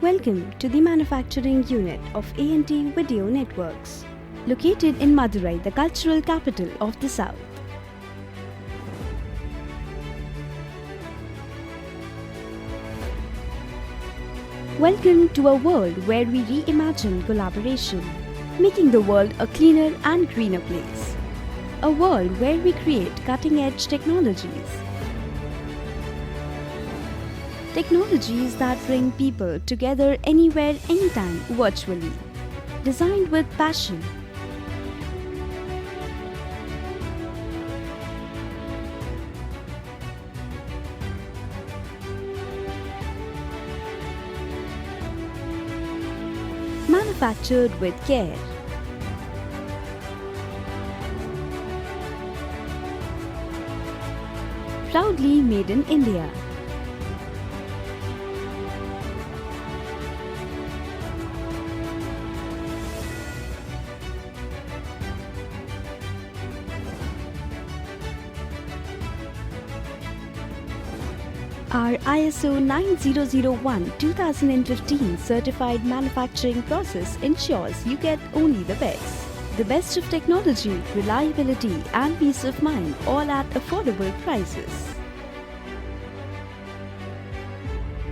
Welcome to the manufacturing unit of A&T Video Networks, located in Madurai, the cultural capital of the South. Welcome to a world where we reimagine collaboration, making the world a cleaner and greener place. A world where we create cutting-edge technologies. Technologies that bring people together anywhere, anytime, virtually. Designed with passion. Manufactured with care. Proudly made in India. Our ISO 9001:2015 certified manufacturing process ensures you get only the best. The best of technology, reliability and peace of mind, all at affordable prices.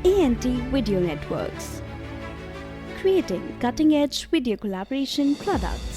A&T Video Networks, creating cutting-edge video collaboration products.